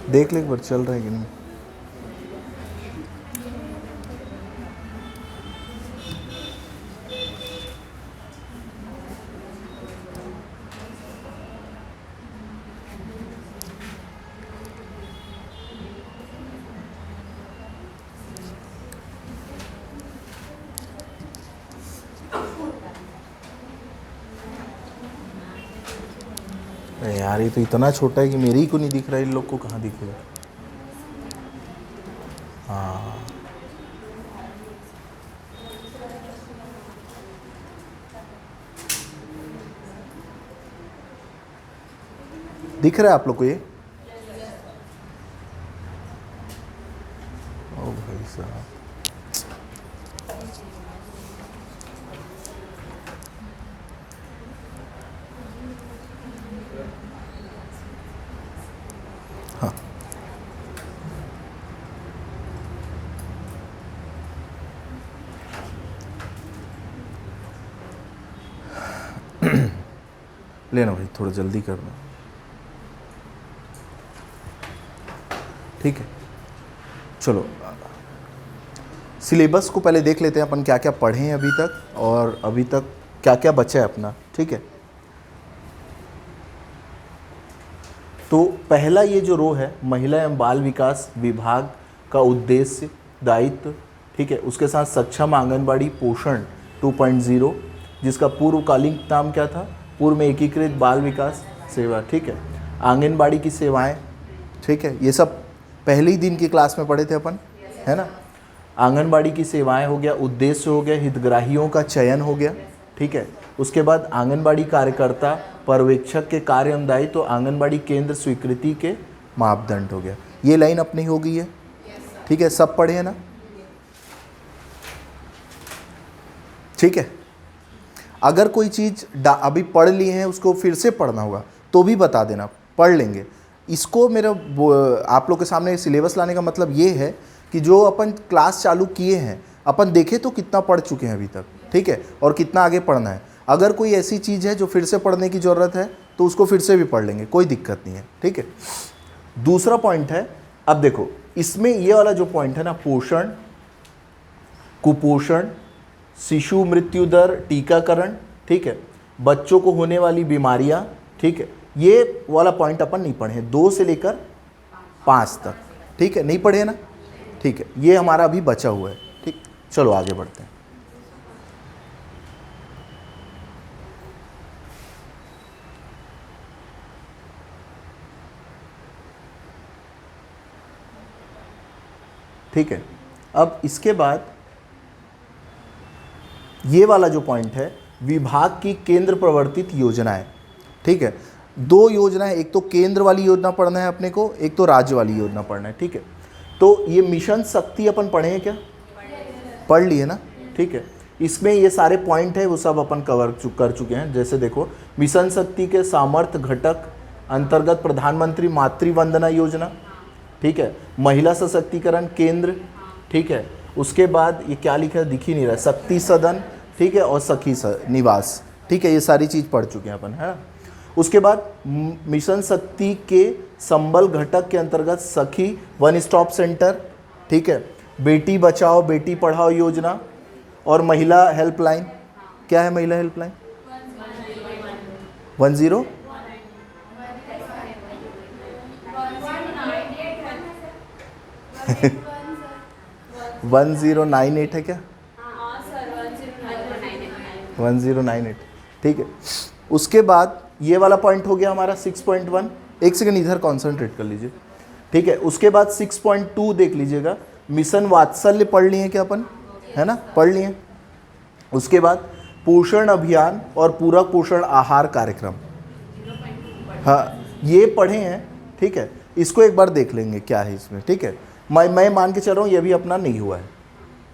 देख ले एक बार चल रहा है कि नहीं। अरे यार ये तो इतना छोटा है कि मेरे ही को नहीं दिख रहा है, इन लोग को कहाँ दिखेगा। हाँ दिख रहा है आप लोग को ये? ओ भाई साहब, हाँ लेना भाई, थोड़ा जल्दी करना। ठीक है, चलो सिलेबस को पहले देख लेते हैं अपन, क्या क्या पढ़े हैं अभी तक और अभी तक क्या क्या बचा है अपना। ठीक है, तो पहला ये जो रो है महिला एवं बाल विकास विभाग का उद्देश्य दायित्व, ठीक है, उसके साथ सक्षम आंगनबाड़ी पोषण 2.0, जिसका पूर्वकालीन नाम क्या था, पूर्व में एकीकृत बाल विकास सेवा। ठीक है, आंगनबाड़ी की सेवाएं, ठीक है, ये सब पहले ही दिन की क्लास में पढ़े थे अपन, है ना। आंगनबाड़ी की सेवाएं हो गया, उद्देश्य हो गया, हितग्राहियों का चयन हो गया। ठीक है, उसके बाद आंगनबाड़ी कार्यकर्ता पर्यवेक्षक के कार्य एवं दायित्व तो आंगनबाड़ी केंद्र स्वीकृति के मापदंड हो गया। ये लाइन अपनी हो गई है। ठीक है, सब पढ़े हैं ना। ठीक है, अगर कोई चीज़ अभी पढ़ ली है उसको फिर से पढ़ना होगा तो भी बता देना, पढ़ लेंगे इसको। मेरा आप लोग के सामने सिलेबस लाने का मतलब ये है कि जो अपन क्लास चालू किए हैं अपन देखें तो कितना पढ़ चुके हैं अभी तक। ठीक है, और कितना आगे पढ़ना है। अगर कोई ऐसी चीज़ है जो फिर से पढ़ने की ज़रूरत है तो उसको फिर से भी पढ़ लेंगे, कोई दिक्कत नहीं है। ठीक है, दूसरा पॉइंट है, अब देखो इसमें ये वाला जो पॉइंट है ना, पोषण, कुपोषण, शिशु मृत्यु दर, टीकाकरण, ठीक है, बच्चों को होने वाली बीमारियां, ठीक है, ये वाला पॉइंट अपन नहीं पढ़े हैं, 2 से लेकर 5 तक। ठीक है, नहीं पढ़े ना। ठीक है, ये हमारा अभी बचा हुआ है। ठीक, चलो आगे बढ़ते हैं। ठीक है, अब इसके बाद ये वाला जो पॉइंट है, विभाग की केंद्र प्रवर्तित योजनाएं। ठीक है, 2 योजनाएं, एक तो केंद्र वाली योजना पढ़ना है अपने को, एक तो राज्य वाली योजना पढ़ना है। ठीक है, तो ये मिशन शक्ति अपन पढ़े हैं क्या? पढ़ लिए ना। ठीक है, इसमें ये सारे पॉइंट है वो सब अपन कर चुके हैं। जैसे देखो, मिशन शक्ति के सामर्थ्य घटक अंतर्गत प्रधानमंत्री मातृ वंदना योजना, ठीक है, महिला सशक्तिकरण केंद्र, ठीक है, उसके बाद ये क्या लिखा है दिख ही नहीं रहा, शक्ति सदन, ठीक है, और सखी निवास। ठीक है, ये सारी चीज़ पढ़ चुके हैं अपन, है ना। उसके बाद मिशन शक्ति के संबल घटक के अंतर्गत सखी वन स्टॉप सेंटर, ठीक है, बेटी बचाओ बेटी पढ़ाओ योजना और महिला हेल्पलाइन। क्या है महिला हेल्पलाइन? 10 1098 है क्या? 1098। ठीक है, उसके बाद ये वाला पॉइंट हो गया हमारा 6.1। एक सेकंड इधर कॉन्सेंट्रेट कर लीजिए। ठीक है, उसके बाद 6.2 देख लीजिएगा, मिशन वात्सल्य पढ़ लिए क्या अपन, है ना, पढ़ लिए। उसके बाद पोषण अभियान और पूरक पोषण आहार कार्यक्रम, हाँ ये पढ़े हैं। ठीक है, इसको एक बार देख लेंगे क्या है इसमें। ठीक है, मैं मान के चल रहा हूँ ये भी अपना नहीं हुआ है।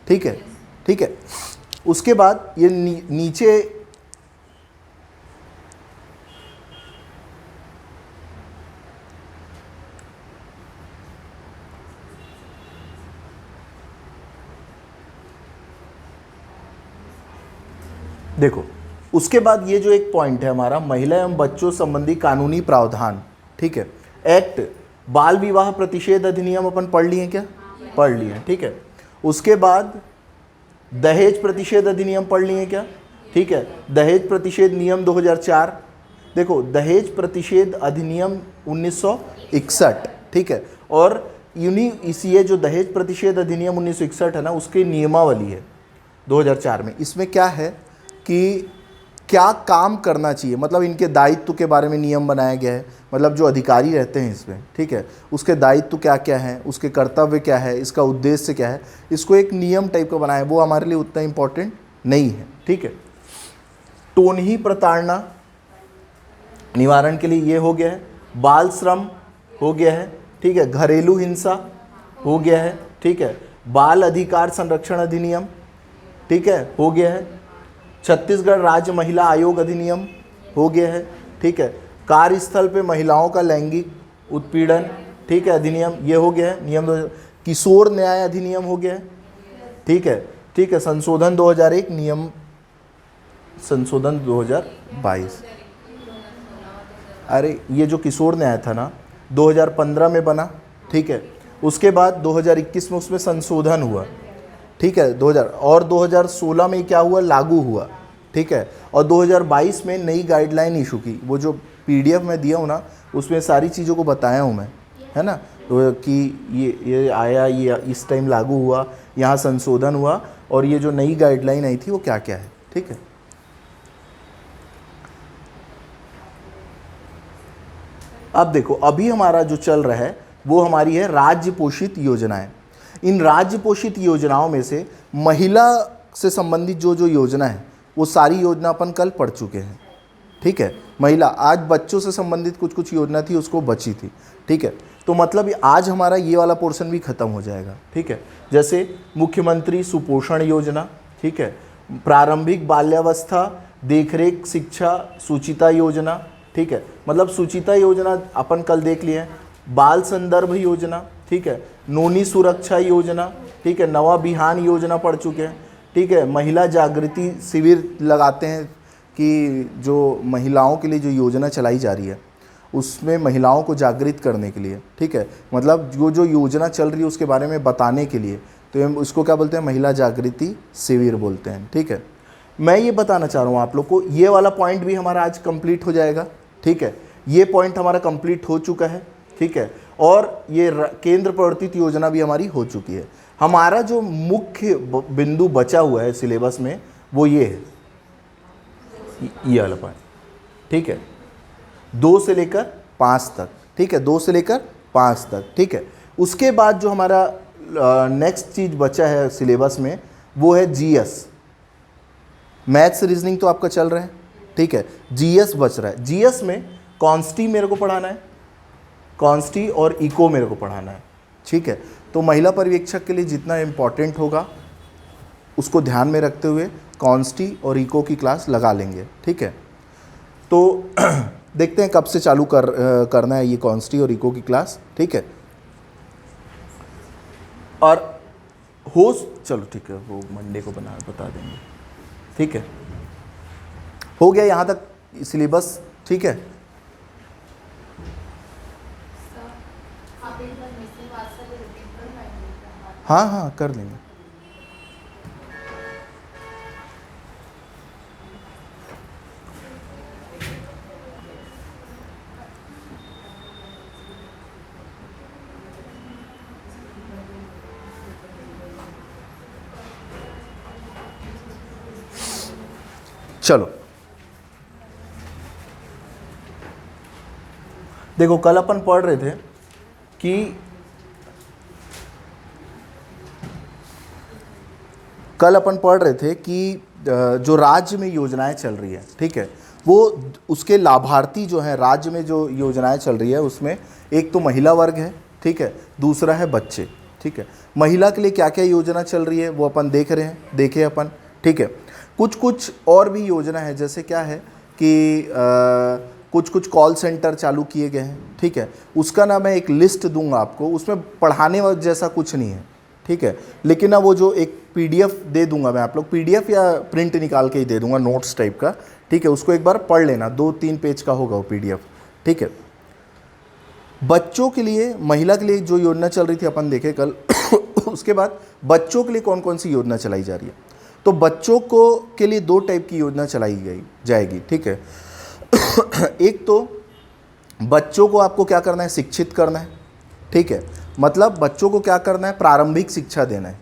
ठीक है, ठीक है, उसके बाद ये नीचे देखो, उसके बाद ये जो एक पॉइंट है हमारा, महिला एवं बच्चों संबंधी कानूनी प्रावधान, ठीक है, एक्ट बाल विवाह प्रतिषेध अधिनियम अपन पढ़ लिए क्या? पढ़ लिए, ठीक है। उसके बाद दहेज प्रतिषेध अधिनियम पढ़ लिए क्या? ठीक है। दहेज प्रतिषेध नियम 2004, देखो दहेज प्रतिषेध अधिनियम 1961, ठीक है। और ये जो दहेज प्रतिषेध अधिनियम 1961 है ना, उसके नियमावली है 2004 में। इसमें क्या है कि क्या काम करना चाहिए, मतलब इनके दायित्व के बारे में नियम बनाया गया है, मतलब जो अधिकारी रहते हैं इसमें, ठीक है, उसके दायित्व क्या क्या हैं, उसके कर्तव्य क्या है, इसका उद्देश्य क्या है, इसको एक नियम टाइप का बनाया है। वो हमारे लिए उतना इम्पोर्टेंट नहीं है, ठीक है। टोनही प्रताड़ना निवारण के लिए ये हो गया है। बाल श्रम हो गया है, ठीक है। घरेलू हिंसा हो गया है, ठीक है। बाल अधिकार संरक्षण अधिनियम, ठीक है, हो गया है। छत्तीसगढ़ राज्य महिला आयोग अधिनियम हो गया है, ठीक है। कार्यस्थल पे महिलाओं का लैंगिक उत्पीड़न, ठीक है, अधिनियम ये हो गया है। नियम किशोर न्याय अधिनियम हो गया है, ठीक है, ठीक है। संशोधन 2001, नियम संशोधन 2022। अरे ये जो किशोर न्याय था ना 2015 में बना, ठीक है। उसके बाद 2021 में उसमें संशोधन हुआ, ठीक है, 2000 और 2016 में क्या हुआ, लागू हुआ, ठीक है। और 2022 में नई गाइडलाइन इशू की। वो जो पीडीएफ में दिया हूँ ना, उसमें सारी चीज़ों को बताया हूँ मैं, है ना, तो कि ये आया, ये इस टाइम लागू हुआ, यहाँ संशोधन हुआ, और ये जो नई गाइडलाइन आई थी वो क्या क्या है, ठीक है। अब देखो अभी हमारा जो चल रहा है वो हमारी है राज्य पोषित योजनाएं। इन राज्य पोषित योजनाओं में से महिला से संबंधित जो जो योजना है वो सारी योजना अपन कल पढ़ चुके हैं, ठीक है। महिला, आज बच्चों से संबंधित कुछ कुछ योजना थी उसको बची थी, ठीक है। तो मतलब आज हमारा ये वाला पोर्शन भी खत्म हो जाएगा, ठीक है। जैसे मुख्यमंत्री सुपोषण योजना, ठीक है। प्रारंभिक बाल्यावस्था देखरेख शिक्षा सुचिता योजना, ठीक है, मतलब सुचिता योजना अपन कल देख लिए हैं। बाल संदर्भ योजना, ठीक है। नोनी सुरक्षा योजना, ठीक है। नवा बिहान योजना पढ़ चुके हैं, ठीक है। महिला जागृति शिविर लगाते हैं कि जो महिलाओं के लिए जो योजना चलाई जा रही है उसमें महिलाओं को जागृत करने के लिए, ठीक है, मतलब जो योजना चल रही है उसके बारे में बताने के लिए, तो हम उसको क्या बोलते हैं, महिला जागृति शिविर बोलते हैं, ठीक है। मैं ये बताना चाह रहा हूँ आप लोग को, ये वाला पॉइंट भी हमारा आज कंप्लीट हो जाएगा, ठीक है। ये पॉइंट हमारा कंप्लीट हो चुका है, ठीक है। और ये केंद्र प्रवर्तित योजना भी हमारी हो चुकी है। हमारा जो मुख्य बिंदु बचा हुआ है सिलेबस में वो ये है, ये वाला पॉइंट, ठीक है, 2 से लेकर 5 तक, ठीक है, 2 से लेकर 5 तक, ठीक है। उसके बाद जो हमारा नेक्स्ट चीज बचा है सिलेबस में वो है जीएस। मैथ्स रीजनिंग तो आपका चल रहा है, ठीक है, जीएस बच रहा है। जीएस में कॉन्स्टी मेरे को पढ़ाना है, कॉन्स्टी और इको मेरे को पढ़ाना है, ठीक है। तो महिला पर्यवेक्षक के लिए जितना इम्पॉर्टेंट होगा उसको ध्यान में रखते हुए कॉन्स्टी और इको की क्लास लगा लेंगे, ठीक है। तो देखते हैं कब से चालू करना है ये कॉन्स्टी और इको की क्लास, ठीक है। और चलो ठीक है, वो मंडे को बता देंगे, ठीक है। हो गया यहाँ तक सिलेबस, ठीक है। हाँ हाँ कर लेंगे। चलो देखो, कल अपन पढ़ रहे थे कि जो राज्य में योजनाएं चल रही है, ठीक है, वो उसके लाभार्थी जो हैं, राज्य में जो योजनाएं चल रही है उसमें एक तो महिला वर्ग है, ठीक है, दूसरा है बच्चे, ठीक है। महिला के लिए क्या क्या योजना चल रही है वो अपन देखे अपन, ठीक है। कुछ और भी योजना है, जैसे क्या है कि कुछ कॉल सेंटर चालू किए गए हैं, ठीक है। उसका ना मैं एक लिस्ट दूंगा आपको, उसमें पढ़ाने जैसा कुछ नहीं है, ठीक है, लेकिन ना वो जो एक पीडीएफ दे दूंगा मैं, आप लोग पीडीएफ या प्रिंट निकाल के ही दे दूंगा, नोट्स टाइप का, ठीक है। उसको एक बार पढ़ लेना, 2-3 पेज का होगा वो पीडीएफ, ठीक है। बच्चों के लिए, महिला के लिए जो योजना चल रही थी अपन देखे कल उसके बाद बच्चों के लिए कौन कौन सी योजना चलाई जा रही है। तो बच्चों को के लिए 2 टाइप की योजना चलाई जाएगी, ठीक है। एक तो बच्चों को आपको क्या करना है, शिक्षित करना है, ठीक है। मतलब बच्चों को क्या करना है, प्रारंभिक शिक्षा देना है,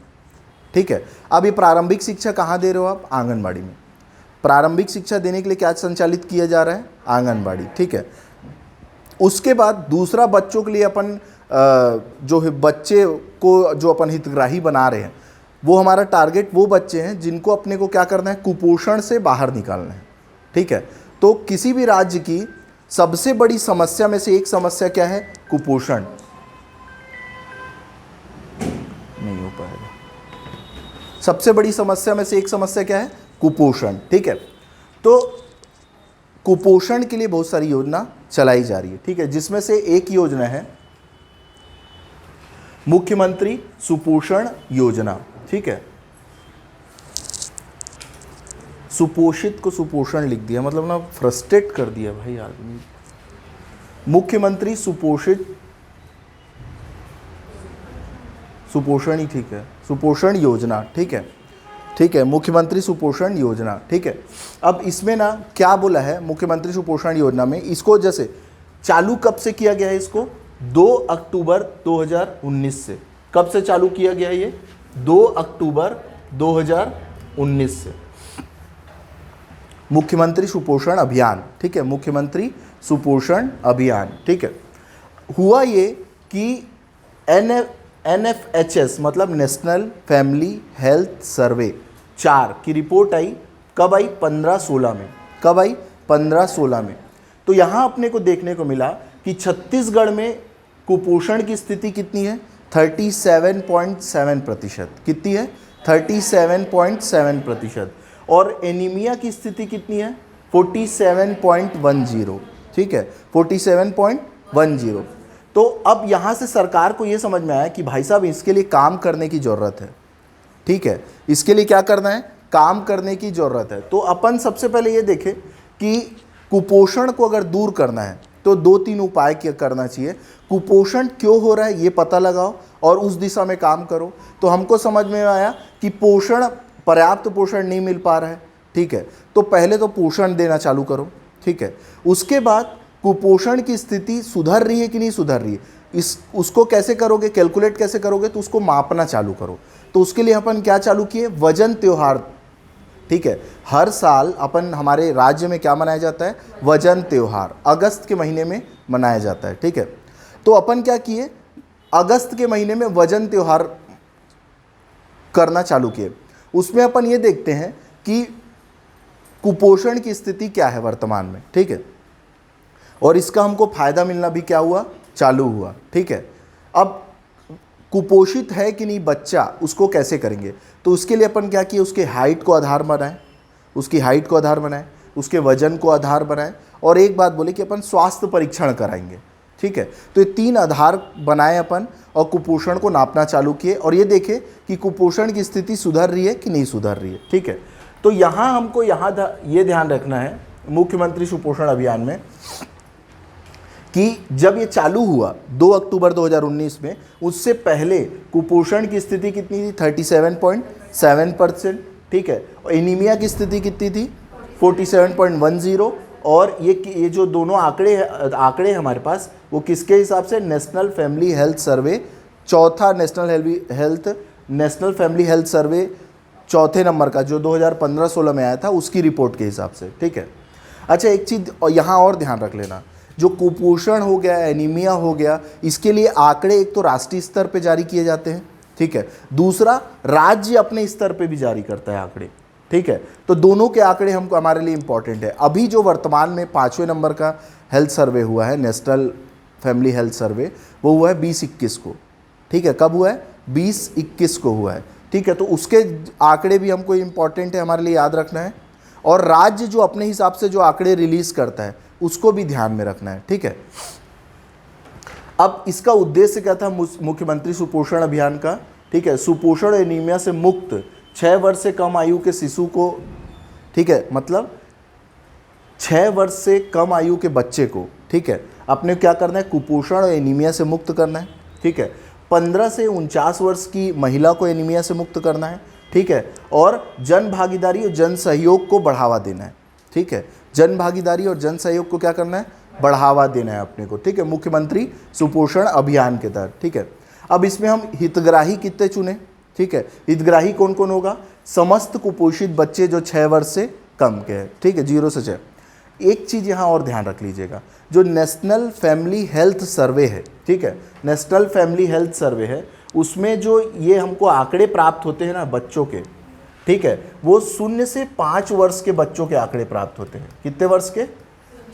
ठीक है। अब ये प्रारंभिक शिक्षा कहाँ दे रहे हो आप, आंगनबाड़ी में। प्रारंभिक शिक्षा देने के लिए क्या संचालित किया जा रहा है, आंगनबाड़ी, ठीक है। उसके बाद दूसरा, बच्चों के लिए अपन जो है बच्चे को जो अपन हितग्राही बना रहे हैं, वो हमारा टारगेट वो बच्चे हैं जिनको अपने को क्या करना है, कुपोषण से बाहर निकालना है, ठीक है। तो किसी भी राज्य की सबसे बड़ी समस्या में से एक समस्या क्या है, कुपोषण। नहीं हो पाएगा। सबसे बड़ी समस्या में से एक समस्या क्या है, कुपोषण, ठीक है। तो कुपोषण के लिए बहुत सारी योजना चलाई जा रही है, ठीक है, जिसमें से एक योजना है मुख्यमंत्री सुपोषण योजना, ठीक है। सुपोषित को सुपोषण लिख दिया, मतलब ना फ्रस्ट्रेट कर दिया भाई आदमी। मुख्यमंत्री सुपोषण ही ठीक है, सुपोषण योजना, ठीक है, ठीक है, मुख्यमंत्री सुपोषण योजना, ठीक है। अब इसमें ना क्या बोला है, मुख्यमंत्री सुपोषण योजना में इसको जैसे चालू कब से किया गया है, इसको 2 अक्टूबर 2019 से। कब से चालू किया गया है ये, 2 अक्टूबर 2019 से मुख्यमंत्री सुपोषण अभियान, ठीक है, मुख्यमंत्री सुपोषण अभियान, ठीक है। हुआ ये कि NFHS मतलब नेशनल फैमिली हेल्थ सर्वे 4 की रिपोर्ट आई, कब आई, 15-16 में। कब आई, 15-16 में। तो यहाँ अपने को देखने को मिला कि छत्तीसगढ़ में कुपोषण की स्थिति कितनी है, 37.7%। कितनी है, 37.7%। और एनीमिया की स्थिति कितनी है, 47.10, ठीक है, 47.10। तो अब यहाँ से सरकार को ये समझ में आया कि भाई साहब इसके लिए काम करने की ज़रूरत है, ठीक है, इसके लिए क्या करना है, काम करने की ज़रूरत है। तो अपन सबसे पहले ये देखें कि कुपोषण को अगर दूर करना है तो 2-3 उपाय क्या करना चाहिए। कुपोषण क्यों हो रहा है ये पता लगाओ और उस दिशा में काम करो। तो हमको समझ में आया कि पोषण, पर्याप्त पोषण नहीं मिल पा रहा है, ठीक है, तो पहले तो पोषण देना चालू करो, ठीक है। उसके बाद कुपोषण की स्थिति सुधर रही है कि नहीं सुधर रही है, उसको कैसे करोगे, कैलकुलेट कैसे करोगे, तो उसको मापना चालू करो। तो उसके लिए अपन क्या चालू किए, वजन त्योहार, ठीक है। हर साल अपन हमारे राज्य में क्या मनाया जाता है, वजन त्योहार, अगस्त के महीने में मनाया जाता है, ठीक है। तो अपन क्या किए, अगस्त के महीने में वजन त्योहार करना चालू किए। उसमें अपन ये देखते हैं कि कुपोषण की स्थिति क्या है वर्तमान में, ठीक है, और इसका हमको फायदा मिलना भी क्या हुआ, चालू हुआ, ठीक है। अब कुपोषित है कि नहीं बच्चा, उसको कैसे करेंगे, तो उसके लिए अपन क्या किए, उसके हाइट को आधार बनाएं, उसकी हाइट को आधार बनाएं, उसके वजन को आधार बनाएं, और एक बात बोले कि अपन स्वास्थ्य परीक्षण कराएंगे, ठीक है। तो ये 3 आधार बनाए अपन और कुपोषण को नापना चालू किए और ये देखे कि कुपोषण की स्थिति सुधर रही है कि नहीं सुधर रही है, ठीक है। तो यहाँ हमको ये ध्यान रखना है मुख्यमंत्री सुपोषण अभियान में कि जब ये चालू हुआ 2 अक्टूबर 2019 में, उससे पहले कुपोषण की स्थिति कितनी थी, 37.7%, ठीक है। और एनीमिया की स्थिति कितनी थी, 47.10। और ये जो दोनों आंकड़े हमारे पास, वो किसके हिसाब से, नेशनल फैमिली हेल्थ सर्वे, चौथा नेशनल फैमिली हेल्थ सर्वे चौथे नंबर का जो 2015-16 में आया था, उसकी रिपोर्ट के हिसाब से, ठीक है। अच्छा, एक चीज़ यहाँ और ध्यान रख लेना, जो कुपोषण हो गया, एनीमिया हो गया, इसके लिए आंकड़े एक तो राष्ट्रीय स्तर पे जारी किए जाते हैं, ठीक है, दूसरा राज्य अपने स्तर पे भी जारी करता है आंकड़े, ठीक है। तो दोनों के आंकड़े हमको हमारे लिए इंपॉर्टेंट है। अभी जो वर्तमान में 5वें नंबर का हेल्थ सर्वे हुआ है, नेशनल फैमिली हेल्थ सर्वे, वो हुआ है 2021 को, ठीक है। कब हुआ है, 2021 को हुआ है, ठीक है। तो उसके आंकड़े भी हमको इम्पॉर्टेंट है, हमारे लिए याद रखना है। और राज्य जो अपने हिसाब से जो आंकड़े रिलीज़ करता है उसको भी ध्यान में रखना है, ठीक है। अब इसका उद्देश्य क्या था मुख्यमंत्री सुपोषण अभियान का, ठीक है, सुपोषण एनीमिया से मुक्त 6 वर्ष से कम आयु के शिशु को, ठीक है, मतलब 6 वर्ष से कम आयु के बच्चे को, ठीक है, अपने क्या करना है, कुपोषण और एनीमिया से मुक्त करना है, ठीक है। 15 से 49 वर्ष की महिला को एनीमिया से मुक्त करना है, ठीक है। और जन भागीदारी और जन सहयोग को बढ़ावा देना है, ठीक है। जन भागीदारी और जन सहयोग को क्या करना है, बढ़ावा देना है अपने को, ठीक है, मुख्यमंत्री सुपोषण अभियान के तहत, ठीक है। अब इसमें हम हितग्राही कितने चुने, ठीक है। हितग्राही कौन कौन होगा, समस्त कुपोषित बच्चे जो 6 वर्ष से कम के हैं, ठीक है, 0 से 6। एक चीज़ यहाँ और ध्यान रख लीजिएगा, जो नेशनल फैमिली हेल्थ सर्वे है, ठीक है, नेशनल फैमिली हेल्थ सर्वे है, उसमें जो ये हमको आंकड़े प्राप्त होते हैं ना बच्चों के, ठीक है, वो 0 से 5 वर्ष के बच्चों के आंकड़े प्राप्त होते हैं। कितने वर्ष के,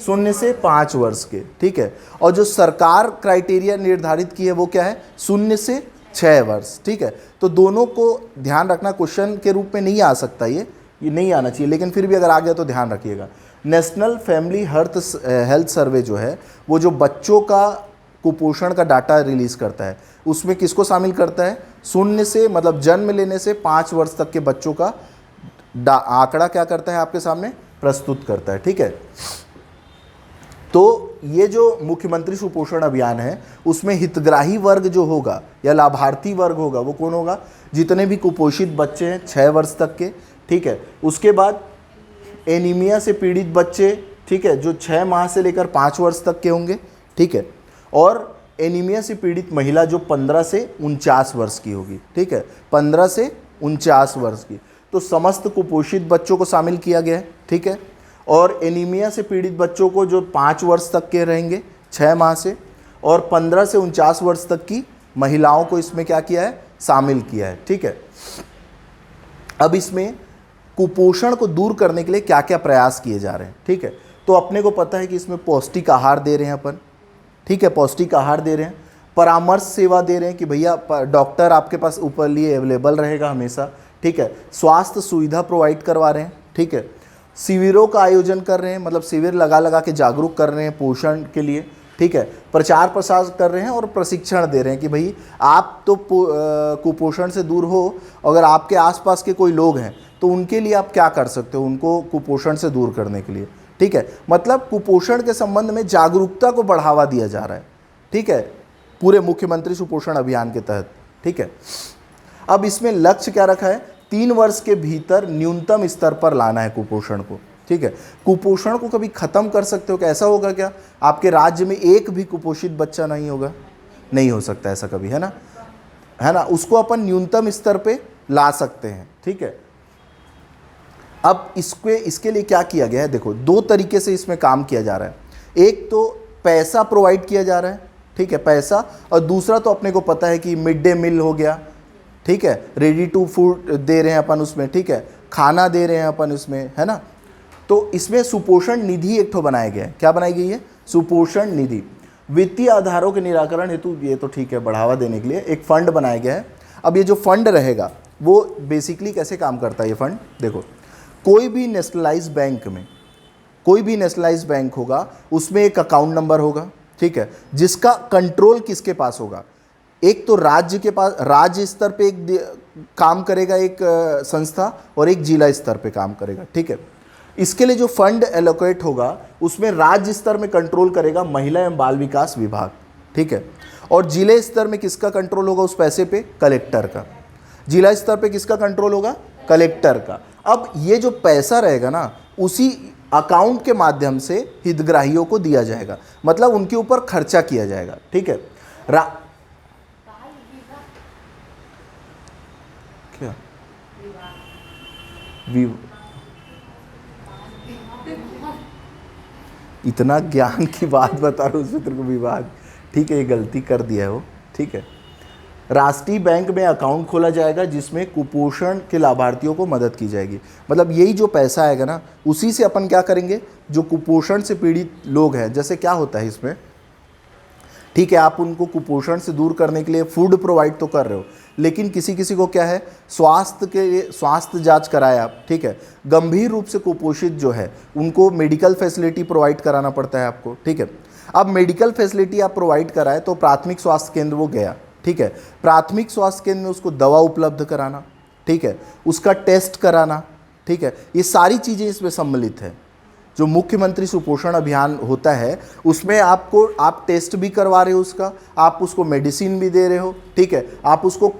0 से 5 वर्ष के, ठीक है। और जो सरकार क्राइटेरिया निर्धारित की है वो क्या है, 0 से 6 वर्ष, ठीक है। तो दोनों को ध्यान रखना, क्वेश्चन के रूप में नहीं आ सकता, ये नहीं आना चाहिए, लेकिन फिर भी अगर आ गया तो ध्यान रखिएगा। नेशनल फैमिली हेल्थ सर्वे जो है वो जो बच्चों का कुपोषण का डाटा रिलीज करता है, उसमें किसको शामिल करता है, 0 से मतलब जन्म लेने से 5 वर्ष तक के बच्चों का आंकड़ा क्या करता है, आपके सामने प्रस्तुत करता है, ठीक है। तो ये जो मुख्यमंत्री सुपोषण अभियान है उसमें हितग्राही वर्ग जो होगा या लाभार्थी वर्ग होगा वो कौन होगा, जितने भी कुपोषित बच्चे हैं 6 वर्ष तक के, ठीक है। उसके बाद एनीमिया से पीड़ित बच्चे, ठीक है, जो 6 माह से लेकर 5 वर्ष तक के होंगे, ठीक है। और एनीमिया से पीड़ित महिला जो 15 से 49 वर्ष की होगी, ठीक है, 15 से 49 वर्ष की। तो समस्त कुपोषित बच्चों को शामिल किया गया है, ठीक है। और एनीमिया से पीड़ित बच्चों को जो 5 वर्ष तक के रहेंगे 6 माह से, और 15 से 49 वर्ष तक की महिलाओं को इसमें क्या किया है, शामिल किया है, ठीक है। अब इसमें कुपोषण को दूर करने के लिए क्या क्या प्रयास किए जा रहे हैं, ठीक है। तो अपने को पता है कि इसमें पौष्टिक आहार दे रहे हैं अपन, ठीक है, पौष्टिक आहार दे रहे हैं, परामर्श सेवा दे रहे हैं कि भैया डॉक्टर आपके पास ऊपर लिए अवेलेबल रहेगा हमेशा, ठीक है। स्वास्थ्य सुविधा प्रोवाइड करवा रहे हैं, ठीक है। शिविरों का आयोजन कर रहे हैं, मतलब शिविर लगा के जागरूक कर रहे हैं पोषण के लिए, ठीक है। प्रचार प्रसार कर रहे हैं और प्रशिक्षण दे रहे हैं कि भाई आप तो कुपोषण से दूर हो, अगर आपके आसपास के कोई लोग हैं तो उनके लिए आप क्या कर सकते हो, उनको कुपोषण से दूर करने के लिए, ठीक है। मतलब कुपोषण के संबंध में जागरूकता को बढ़ावा दिया जा रहा है, ठीक है, पूरे मुख्यमंत्री सुपोषण अभियान के तहत, ठीक है। अब इसमें लक्ष्य क्या रखा है, 3 वर्ष के भीतर न्यूनतम स्तर पर लाना है कुपोषण को, ठीक है। कुपोषण को कभी ख़त्म कर सकते हो क्या, ऐसा होगा क्या आपके राज्य में एक भी कुपोषित बच्चा नहीं होगा, नहीं हो सकता ऐसा कभी, है ना, उसको अपन न्यूनतम स्तर पे ला सकते हैं, ठीक है। अब इसके लिए क्या किया गया है, देखो 2 तरीके से इसमें काम किया जा रहा है। एक तो पैसा प्रोवाइड किया जा रहा है, ठीक है, पैसा, और दूसरा तो अपने को पता है कि मिड डे मील हो गया, ठीक है, रेडी टू फूड दे रहे हैं अपन उसमें, ठीक है, खाना दे रहे हैं अपन उसमें, है ना। तो इसमें सुपोषण निधि एक ठो बनाया गया है, क्या बनाई गई है, सुपोषण निधि। वित्तीय आधारों के निराकरण हेतु, ये तो ठीक है, बढ़ावा देने के लिए एक फंड बनाया गया है। अब ये जो फंड रहेगा वो बेसिकली कैसे काम करता है ये फंड, देखो कोई भी नेशनलाइज बैंक होगा उसमें एक अकाउंट नंबर होगा, ठीक है, जिसका कंट्रोल किसके पास होगा, एक तो राज्य के पास, राज्य स्तर पे एक काम करेगा एक संस्था, और एक जिला स्तर पे काम करेगा, ठीक है। इसके लिए जो फंड एलोकेट होगा उसमें राज्य स्तर में कंट्रोल करेगा महिला एवं बाल विकास विभाग, ठीक है। और जिले स्तर में किसका कंट्रोल होगा उस पैसे पे, कलेक्टर का। जिला स्तर पे किसका कंट्रोल होगा, कलेक्टर का। अब ये जो पैसा रहेगा ना उसी अकाउंट के माध्यम से हितग्राहियों को दिया जाएगा, मतलब उनके ऊपर खर्चा किया जाएगा, ठीक है। क्या इतना ज्ञान की बात बता रहा हूँ उसमें तेरे को विवाद, ठीक है, ये गलती कर दिया है वो, ठीक है। राष्ट्रीय बैंक में अकाउंट खोला जाएगा जिसमें कुपोषण के लाभार्थियों को मदद की जाएगी, मतलब यही जो पैसा आएगा ना उसी से अपन क्या करेंगे, जो कुपोषण से पीड़ित लोग हैं, जैसे क्या होता है इसमें, ठीक है, आप उनको कुपोषण से दूर करने के लिए फूड प्रोवाइड तो कर रहे हो, लेकिन किसी किसी को क्या है, स्वास्थ्य जांच कराया, ठीक है, गंभीर रूप से कुपोषित जो है उनको मेडिकल फैसिलिटी प्रोवाइड कराना पड़ता है आपको, ठीक है। अब मेडिकल फैसिलिटी आप प्रोवाइड कराए तो प्राथमिक स्वास्थ्य केंद्र वो गया, ठीक है, प्राथमिक स्वास्थ्य केंद्र में उसको दवा उपलब्ध कराना, ठीक है, उसका टेस्ट कराना, ठीक है, ये सारी चीज़ें इसमें सम्मिलित है। जो मुख्यमंत्री सुपोषण अभियान होता है उसमें आपको आप टेस्ट भी करवा रहे हो उसका, आप उसको मेडिसिन भी दे रहे हो, ठीक है, आप उसको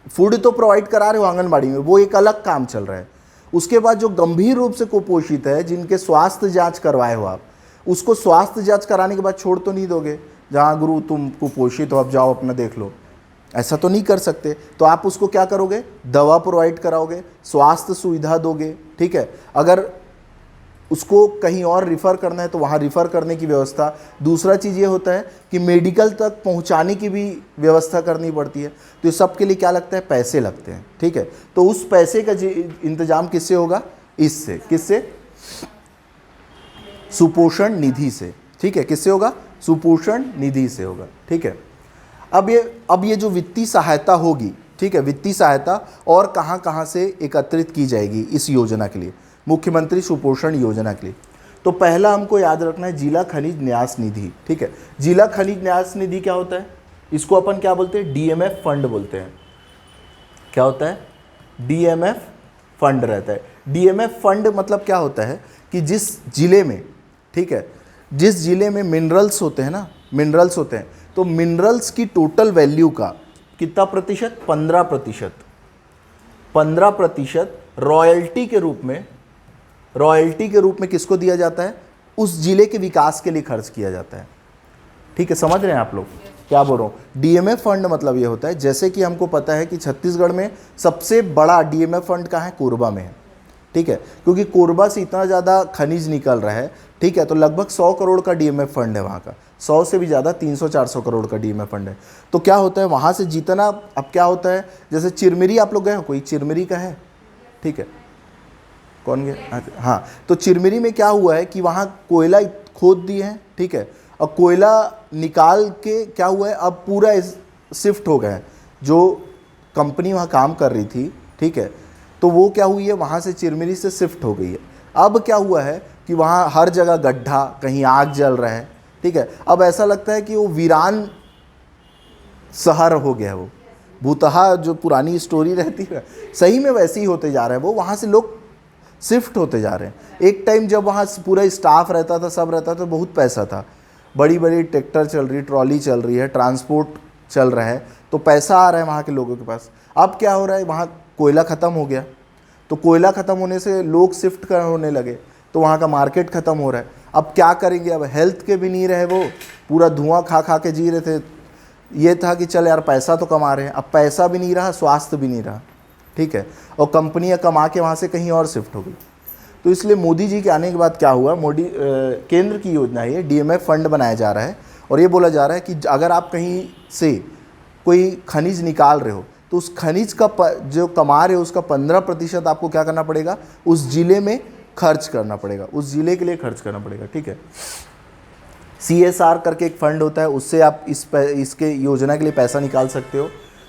फूड तो प्रोवाइड करा रहे हो आंगनबाड़ी में, वो एक अलग काम चल रहा है। उसके बाद जो गंभीर रूप से कुपोषित है, जिनके स्वास्थ्य जांच करवाए हो आप, उसको स्वास्थ्य जांच कराने के बाद छोड़ तो नहीं दोगे, जहाँ गुरु तुम कुपोषित हो अब जाओ अपना देख लो, ऐसा तो नहीं कर सकते। तो आप उसको क्या करोगे, दवा प्रोवाइड कराओगे, स्वास्थ्य सुविधा दोगे, ठीक है। अगर उसको कहीं और रिफ़र करना है तो वहाँ रिफ़र करने की व्यवस्था। दूसरा चीज़ ये होता है कि मेडिकल तक पहुँचाने की भी व्यवस्था करनी पड़ती है। तो ये सब के लिए क्या लगता है, पैसे लगते हैं, ठीक है। तो उस पैसे का इंतजाम किससे होगा, इससे, किससे, सुपोषण निधि से, ठीक है। किससे होगा, सुपोषण निधि से होगा, ठीक है। अब ये जो वित्तीय सहायता होगी, ठीक है, वित्तीय सहायता और कहाँ कहाँ से एकत्रित की जाएगी इस योजना के लिए, मुख्यमंत्री सुपोषण योजना के लिए। तो पहला हमको याद रखना है जिला खनिज न्यास निधि, ठीक है। जिला खनिज न्यास निधि क्या होता है, इसको अपन क्या बोलते हैं, डीएमएफ फंड बोलते हैं। क्या होता है, डीएमएफ फंड रहता है। डीएमएफ फंड मतलब क्या होता है कि जिस जिले में, ठीक है, जिस जिले में मिनरल्स होते हैं ना, मिनरल्स होते हैं, तो मिनरल्स की टोटल वैल्यू का कितना प्रतिशत, 15%, 15% रॉयल्टी के रूप में, रॉयल्टी के रूप में किसको दिया जाता है, उस जिले के विकास के लिए खर्च किया जाता है, ठीक है। समझ रहे हैं आप लोग क्या बोल रहा हूँ। डीएमएफ फंड मतलब ये होता है, जैसे कि हमको पता है कि छत्तीसगढ़ में सबसे बड़ा डीएमएफ फंड कहाँ है, कोरबा में है, ठीक है, क्योंकि कोरबा से इतना ज़्यादा खनिज निकल रहा है, ठीक है। तो लगभग 100 करोड़ का डीएमएफ फंड है वहाँ का, 100 से भी ज़्यादा, 300-400 करोड़ का डीएमएफ फंड है। तो क्या होता है वहाँ से जितना, अब क्या होता है, जैसे चिरमिरी आप लोग गए हो, कोई चिरमिरी का है, ठीक है, कौन गया, हाँ। तो चिरमिरी में क्या हुआ है कि वहाँ कोयला खोद दिए हैं, ठीक है, और कोयला निकाल के क्या हुआ है, अब पूरा शिफ्ट हो गया है, जो कंपनी वहाँ काम कर रही थी, ठीक है, तो वो क्या हुई है, वहाँ से चिरमिरी से शिफ्ट हो गई है। अब क्या हुआ है कि वहाँ हर जगह गड्ढा, कहीं आग जल रहा है, ठीक है। अब ऐसा लगता है कि वो वीरान शहर हो गया, वो भूतहा जो पुरानी स्टोरी रहती है, सही में वैसे ही होते जा रहा है, वो वहाँ से लोग शिफ्ट होते जा रहे हैं। एक टाइम जब वहाँ पूरा स्टाफ रहता था, सब रहता था, बहुत पैसा था, बड़ी बड़ी ट्रैक्टर चल रही, ट्रॉली चल रही है, ट्रांसपोर्ट चल रहा है, तो पैसा आ रहा है वहाँ के लोगों के पास। अब क्या हो रहा है, वहाँ कोयला ख़त्म हो गया, तो कोयला ख़त्म होने से लोग शिफ्ट होने लगे, तो वहाँ का मार्केट ख़त्म हो रहा है। अब क्या करेंगे, अब हेल्थ के भी नहीं रहे, वो पूरा धुआं खा खा के जी रहे थे। ये था कि चल यार पैसा तो कमा रहे हैं, अब पैसा भी नहीं रहा, स्वास्थ्य भी नहीं रहा, ठीक है, और कंपनियां कमा के वहाँ से कहीं और शिफ्ट हो गई। तो इसलिए मोदी जी के आने के बाद क्या हुआ, केंद्र की योजना है, डीएमएफ फंड बनाया जा रहा है, और ये बोला जा रहा है कि अगर आप कहीं से कोई खनिज निकाल रहे हो, तो उस खनिज का जो कमा रहे हो उसका 15% आपको क्या करना पड़ेगा, उस जिले में खर्च करना पड़ेगा, उस जिले के लिए खर्च करना पड़ेगा, ठीक है। CSR करके एक फंड होता है, उससे आप इसके योजना के लिए पैसा निकाल सकते हो।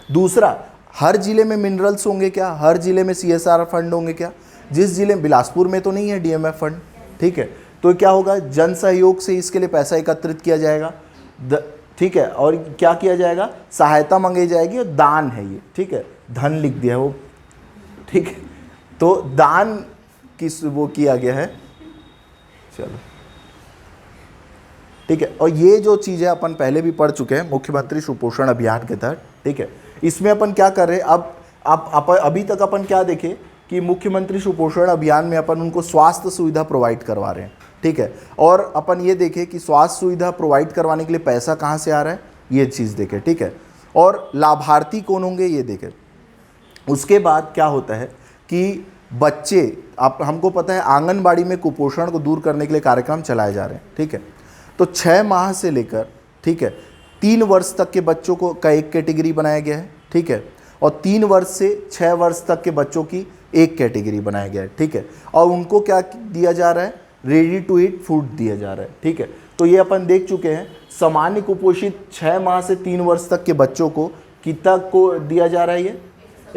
दूसरा, हर जिले में मिनरल्स होंगे क्या, हर जिले में CSR फंड होंगे क्या, जिस जिले, बिलासपुर में तो नहीं है डीएमएफ फंड, ठीक है, तो क्या होगा, जन सहयोग से इसके लिए पैसा एकत्रित किया जाएगा, ठीक है, और क्या किया जाएगा, सहायता मांगी जाएगी, और दान है ये, ठीक है, धन लिख दिया है वो, ठीक है, तो दान किस वो किया गया है, चलो ठीक है। और ये जो चीज़ें अपन पहले भी पढ़ चुके हैं मुख्यमंत्री सुपोषण अभियान के तहत, ठीक है। इसमें अपन क्या कर रहे हैं, अब अभी तक अपन क्या देखे कि मुख्यमंत्री सुपोषण अभियान में अपन उनको स्वास्थ्य सुविधा प्रोवाइड करवा रहे हैं, ठीक है, और अपन ये देखें कि स्वास्थ्य सुविधा प्रोवाइड करवाने के लिए पैसा कहाँ से आ रहा है, ये चीज़ देखें, ठीक है, और लाभार्थी कौन होंगे ये देखें। उसके बाद क्या होता है कि बच्चे, आप हमको पता है आंगनबाड़ी में कुपोषण को दूर करने के लिए कार्यक्रम चलाए जा रहे हैं, ठीक है। तो 6 माह से लेकर, ठीक है, 3 वर्ष तक के बच्चों को का एक कैटेगरी बनाया गया है, ठीक है, और 3 वर्ष से 6 वर्ष तक के बच्चों की एक कैटेगरी बनाया गया है, ठीक है, और उनको क्या दिया जा रहा है, रेडी टू ईट फूड दिया जा रहा है, ठीक है। तो ये अपन देख चुके हैं, सामान्य कुपोषित 6 माह से 3 वर्ष तक के बच्चों को कितना को दिया जा रहा है, ये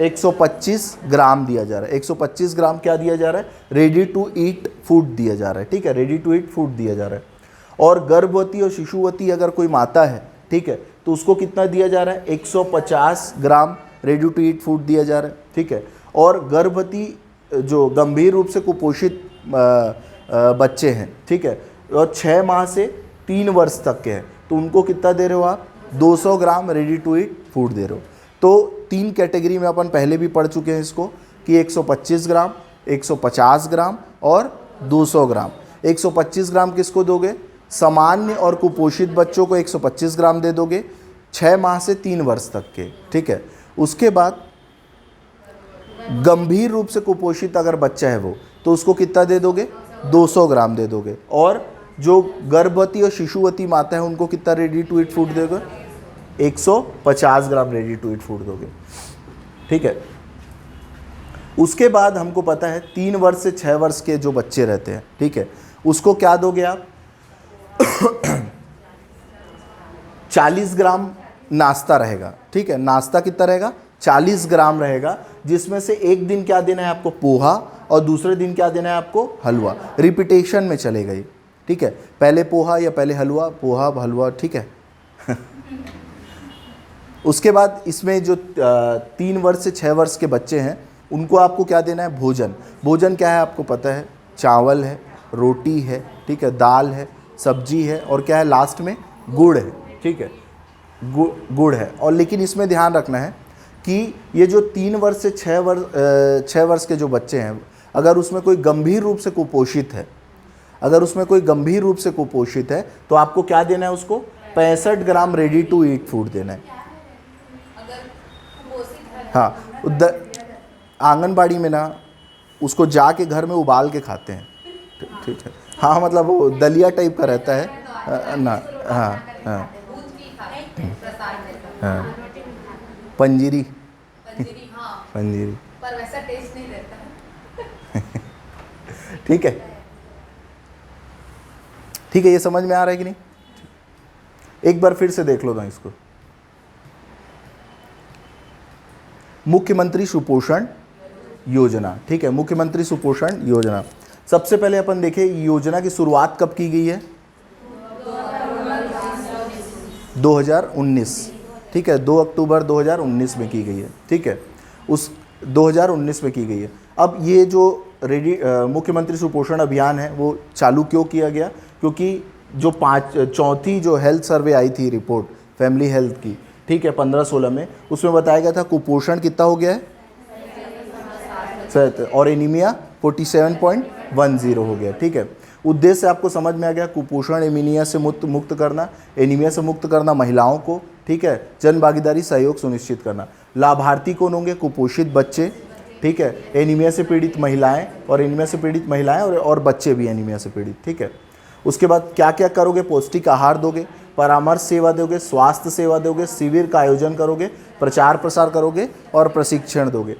125 ग्राम दिया जा रहा है, 125 ग्राम क्या दिया जा रहा है, रेडी टू ईट फूड दिया जा रहा है, ठीक है, रेडी टू ईट फूड दिया जा रहा है। और गर्भवती और शिशुवती अगर कोई माता है, ठीक है, तो उसको कितना दिया जा रहा है, 150 ग्राम रेडी टू ईट फूड दिया जा रहा है, ठीक है। और गर्भवती जो गंभीर रूप से कुपोषित बच्चे हैं, ठीक है, और 6 माह से 3 वर्ष तक के हैं, तो उनको कितना दे रहे हो आप? 200 ग्राम रेडी टू ईट फूड दे रहे हो। तो 3 कैटेगरी में अपन पहले भी पढ़ चुके हैं इसको कि 125 ग्राम, 150 ग्राम और 200 ग्राम। 125 ग्राम किसको दोगे? सामान्य और कुपोषित बच्चों को 125 ग्राम दे दोगे, 6 माह से 3 वर्ष तक के, ठीक है। उसके बाद गंभीर रूप से कुपोषित अगर बच्चा है वो, तो उसको कितना दे दोगे? 200 ग्राम दे दोगे। और जो गर्भवती और शिशुवती माता है उनको कितना रेडी टू ईट फूड दोगे? 150 ग्राम रेडी टू ईट फूड दोगे, ठीक है। उसके बाद हमको पता है 3 वर्ष से 6 वर्ष के जो बच्चे रहते हैं, ठीक है, उसको क्या दोगे आप? 40 ग्राम नाश्ता रहेगा, ठीक है। नाश्ता कितना रहेगा? 40 ग्राम रहेगा, जिसमें से एक दिन क्या देना है आपको? पोहा, और दूसरे दिन क्या देना है आपको? हलवा। रिपीटेशन में चलेगा ये, ठीक है। पहले पोहा या पहले हलवा, पोहा हलवा, ठीक है। उसके बाद इसमें जो 3 वर्ष से 6 वर्ष के बच्चे हैं उनको आपको क्या देना है? भोजन। भोजन क्या है आपको पता है? चावल है, रोटी है, ठीक है, दाल है, सब्जी है, और क्या है लास्ट में? गुड़ है, ठीक है, गुड़ है। और लेकिन इसमें ध्यान रखना है कि ये जो 3 वर्ष से 6 वर्ष के जो बच्चे हैं, अगर उसमें कोई गंभीर रूप से कुपोषित है, तो आपको क्या देना है उसको? 65 ग्राम रेडी टू ईट फूड देना है। हाँ, आंगनबाड़ी में ना उसको जाके घर में उबाल के खाते हैं, ठीक है। हाँ, मतलब वो दलिया टाइप का रहता है ना। हाँ हाँ हाँ, पंजीरी, पंजीरी, पर वैसा टेस्ट नहीं रहता। ठीक है, ठीक है, ये समझ में आ रहा है कि नहीं? एक बार फिर से देख लो ना इसको। मुख्यमंत्री सुपोषण योजना, ठीक है, मुख्यमंत्री सुपोषण योजना। सबसे पहले अपन देखें योजना की शुरुआत कब की गई है? 2019, ठीक है, 2 अक्टूबर 2019 में की गई है, ठीक है, उस 2019 में की गई है। अब ये जो मुख्यमंत्री सुपोषण अभियान है वो चालू क्यों किया गया? क्योंकि जो चौथी जो हेल्थ सर्वे आई थी रिपोर्ट फैमिली हेल्थ की, ठीक है, 15-16 में, उसमें बताया गया था कुपोषण कितना हो गया है, और एनीमिया 47.10 हो गया, ठीक है। उद्देश्य आपको समझ में आ गया, कुपोषण एनीमिया से मुक्त करना, एनीमिया से मुक्त करना महिलाओं को, ठीक है, जन भागीदारी सहयोग सुनिश्चित करना। लाभार्थी कौन होंगे? कुपोषित बच्चे, ठीक है, एनीमिया से पीड़ित महिलाएं, और एनीमिया से पीड़ित महिलाएं और बच्चे भी एनीमिया से पीड़ित, ठीक है। उसके बाद क्या क्या करोगे? पौष्टिक आहार दोगे, परामर्श सेवा दोगे, स्वास्थ्य सेवा दोगे, शिविर का आयोजन करोगे, प्रचार प्रसार करोगे और प्रशिक्षण दोगे।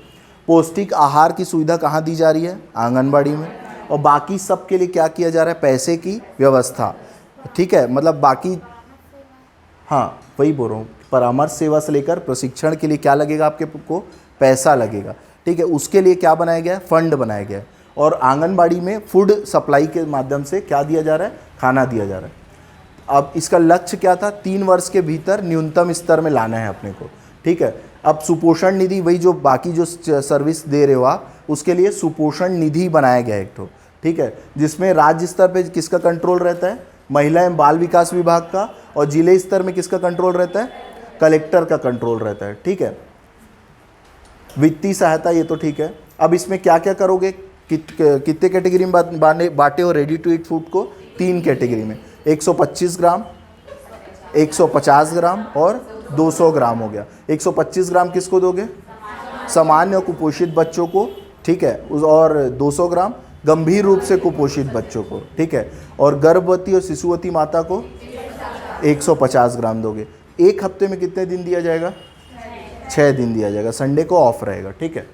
पौष्टिक आहार की सुविधा कहाँ दी जा रही है? आंगनबाड़ी में। और बाकी सब के लिए क्या किया जा रहा है? पैसे की व्यवस्था, ठीक है, मतलब बाकी, हाँ वही बोल रहा हूँ, परामर्श सेवा से लेकर प्रशिक्षण के लिए क्या लगेगा आपके को? पैसा लगेगा, ठीक है। उसके लिए क्या बनाया गया है? फंड बनाया गया है। और आंगनबाड़ी में फूड सप्लाई के माध्यम से क्या दिया जा रहा है? खाना दिया जा रहा है। अब इसका लक्ष्य क्या था? 3 वर्ष के भीतर न्यूनतम स्तर में लाना है अपने को, ठीक है। अब सुपोषण निधि, वही जो बाकी जो सर्विस दे रहे हो आप, उसके लिए सुपोषण निधि बनाया गया एक तो, ठीक है, जिसमें राज्य स्तर पे किसका कंट्रोल रहता है? महिला एवं बाल विकास विभाग का। और जिले स्तर में किसका कंट्रोल रहता है? कलेक्टर का कंट्रोल रहता है, ठीक है। वित्तीय सहायता, ये तो ठीक है। अब इसमें क्या क्या करोगे? कितने कैटेगरी में बांटे हो रेडी टू ईट फूड को? 3 कैटेगरी में, 125 ग्राम, 150 ग्राम और 200 ग्राम हो गया। 125 ग्राम किसको दोगे? सामान्य और कुपोषित बच्चों को, ठीक है, और 200 ग्राम गंभीर रूप से कुपोषित बच्चों को, ठीक है। और गर्भवती और शिशुवती माता को 150 ग्राम दोगे। एक हफ्ते में कितने दिन दिया जाएगा? 6 दिन दिया जाएगा, संडे को ऑफ रहेगा, ठीक है।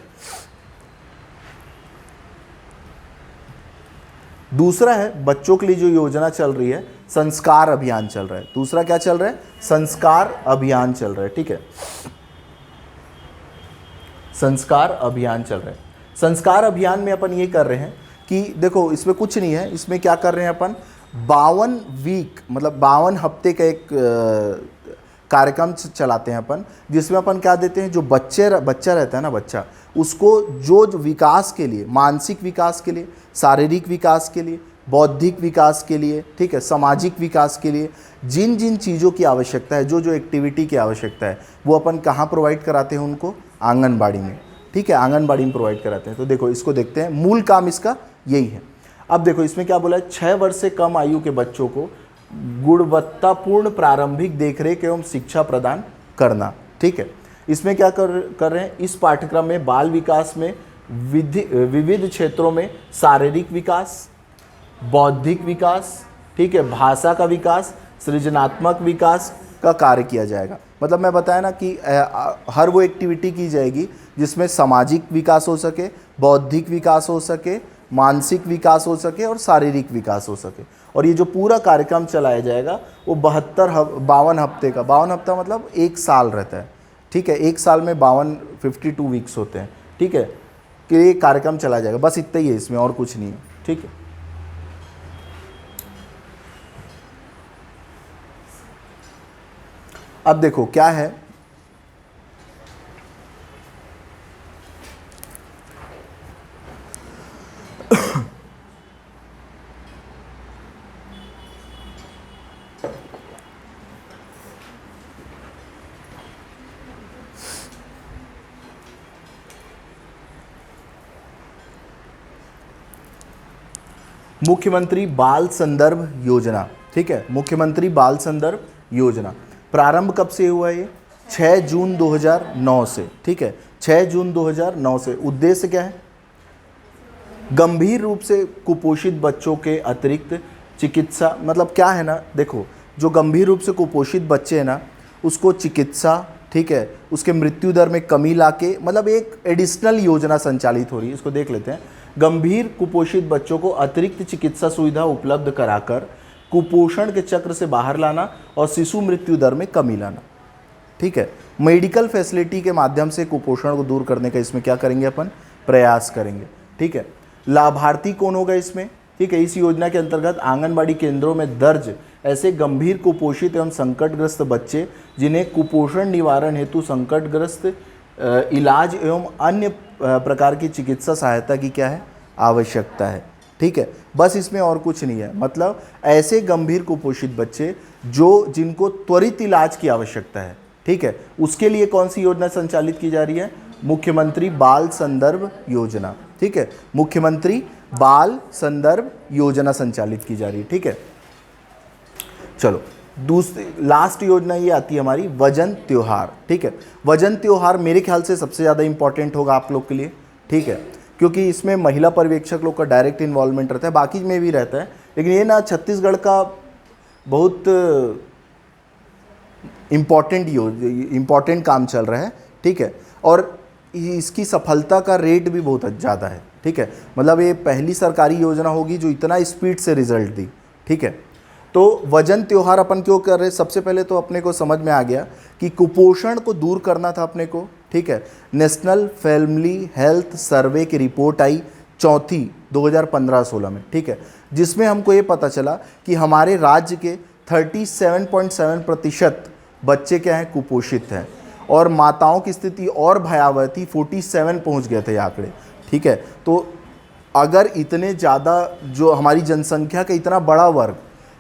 दूसरा है बच्चों के लिए जो योजना चल रही है, संस्कार अभियान चल रहा है। दूसरा क्या चल रहा है? संस्कार अभियान चल रहा है, ठीक है, संस्कार अभियान चल रहा है। संस्कार अभियान में अपन ये कर रहे हैं कि देखो इसमें कुछ नहीं है, इसमें क्या कर रहे हैं अपन, 52 वीक मतलब 52 हफ्ते का एक कार्यक्रम चलाते हैं अपन, जिसमें अपन क्या देते हैं, जो बच्चा रहता है ना, बच्चा, उसको जो विकास के लिए, मानसिक विकास के लिए, शारीरिक विकास के लिए, बौद्धिक विकास के लिए, ठीक है, सामाजिक विकास के लिए जिन जिन चीज़ों की आवश्यकता है, जो जो एक्टिविटी की आवश्यकता है, वो अपन कहाँ प्रोवाइड कराते हैं उनको? आंगनबाड़ी में, ठीक है, आंगनबाड़ी में प्रोवाइड कराते हैं। तो देखो इसको देखते हैं, मूल काम इसका यही है। अब देखो इसमें क्या बोला है, 6 वर्ष से कम आयु के बच्चों को गुणवत्तापूर्ण प्रारंभिक देखरेख एवं शिक्षा प्रदान करना, ठीक है। इसमें क्या कर रहे हैं, इस पाठ्यक्रम में बाल विकास में विविध क्षेत्रों में शारीरिक विकास, बौद्धिक विकास, ठीक है, भाषा का विकास, सृजनात्मक विकास का कार्य किया जाएगा। मतलब मैं बताया ना कि हर वो एक्टिविटी की जाएगी जिसमें सामाजिक विकास हो सके, बौद्धिक विकास हो सके, मानसिक विकास हो सके और शारीरिक विकास हो सके। और ये जो पूरा कार्यक्रम चलाया जाएगा वो 52 हफ्ते का, 52 हफ्ता मतलब 1 साल रहता है, ठीक है। 1 साल में 52 वीक्स होते हैं, ठीक है, कि ये कार्यक्रम चलाया जाएगा। बस इतना ही है इसमें, और कुछ नहीं है, ठीक है। अब देखो क्या है, मुख्यमंत्री बाल संदर्भ योजना, ठीक है, मुख्यमंत्री बाल संदर्भ योजना प्रारंभ कब से हुआ? ये 6 जून 2009 से, ठीक है, 6 जून 2009 से। उद्देश्य क्या है? गंभीर रूप से कुपोषित बच्चों के अतिरिक्त चिकित्सा, मतलब क्या है ना, देखो जो गंभीर रूप से कुपोषित बच्चे हैं ना, उसको चिकित्सा, ठीक है, उसके मृत्यु दर में कमी लाके, मतलब एक एडिशनल योजना संचालित हो रही है। इसको देख लेते हैं। गंभीर कुपोषित बच्चों को अतिरिक्त चिकित्सा सुविधा उपलब्ध कराकर कुपोषण के चक्र से बाहर लाना और शिशु मृत्यु दर में कमी लाना, ठीक है। मेडिकल फैसिलिटी के माध्यम से कुपोषण को दूर करने का इसमें क्या करेंगे अपन? प्रयास करेंगे, ठीक है। लाभार्थी कौन होगा इसमें? ठीक है, इस योजना के अंतर्गत आंगनबाड़ी केंद्रों में दर्ज ऐसे गंभीर कुपोषित एवं संकटग्रस्त बच्चे जिन्हें कुपोषण निवारण हेतु संकटग्रस्त इलाज एवं अन्य प्रकार की चिकित्सा सहायता की क्या है? आवश्यकता है, ठीक है। बस इसमें और कुछ नहीं है। मतलब ऐसे गंभीर कुपोषित बच्चे जिनको त्वरित इलाज की आवश्यकता है, ठीक है, उसके लिए कौन सी योजना संचालित की जा रही है? मुख्यमंत्री बाल संदर्भ योजना, ठीक है, मुख्यमंत्री बाल संदर्भ योजना संचालित की जा रही है, ठीक है। चलो दूसरी लास्ट योजना ये आती है हमारी वजन त्योहार, ठीक है। वजन त्योहार मेरे ख्याल से सबसे ज़्यादा इंपॉर्टेंट होगा आप लोग के लिए, ठीक है, क्योंकि इसमें महिला पर्यवेक्षक लोग का डायरेक्ट इन्वॉल्वमेंट रहता है, बाकी में भी रहता है, लेकिन ये ना छत्तीसगढ़ का बहुत इम्पॉर्टेंट काम चल रहा है, ठीक है। और इसकी सफलता का रेट भी बहुत ज़्यादा है, ठीक है। मतलब ये पहली सरकारी योजना होगी जो इतना स्पीड से रिजल्ट दी, ठीक है। तो वजन त्योहार अपन क्यों कर रहे हैं? सबसे पहले तो अपने को समझ में आ गया कि कुपोषण को दूर करना था अपने को, ठीक है। नेशनल फैमिली हेल्थ सर्वे की रिपोर्ट आई चौथी 2015-16 में, ठीक है, जिसमें हमको ये पता चला कि हमारे राज्य के 37.7% बच्चे क्या हैं? कुपोषित हैं। और माताओं की स्थिति और भयावह थी, 47 पहुँच गए थे ये आंकड़े, ठीक है। तो अगर इतने ज़्यादा जो हमारी जनसंख्या का इतना बड़ा वर्ग,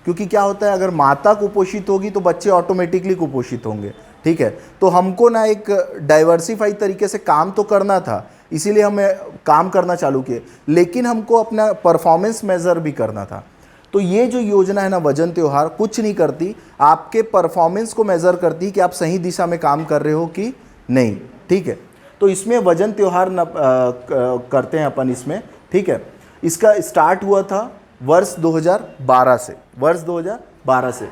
क्योंकि क्या होता है अगर माता कुपोषित होगी तो बच्चे ऑटोमेटिकली कुपोषित होंगे, ठीक है। तो हमको ना एक डाइवर्सिफाई तरीके से काम तो करना था, इसीलिए हमें काम करना चालू किए, लेकिन हमको अपना परफॉर्मेंस मेज़र भी करना था। तो ये जो योजना है ना वजन त्योहार, कुछ नहीं करती, आपके परफॉर्मेंस को मेज़र करती है कि आप सही दिशा में काम कर रहे हो कि नहीं, ठीक है। तो इसमें वजन त्योहार करते हैं अपन इसमें, ठीक है। इसका स्टार्ट हुआ था वर्ष 2012 से, वर्ष 2012 से।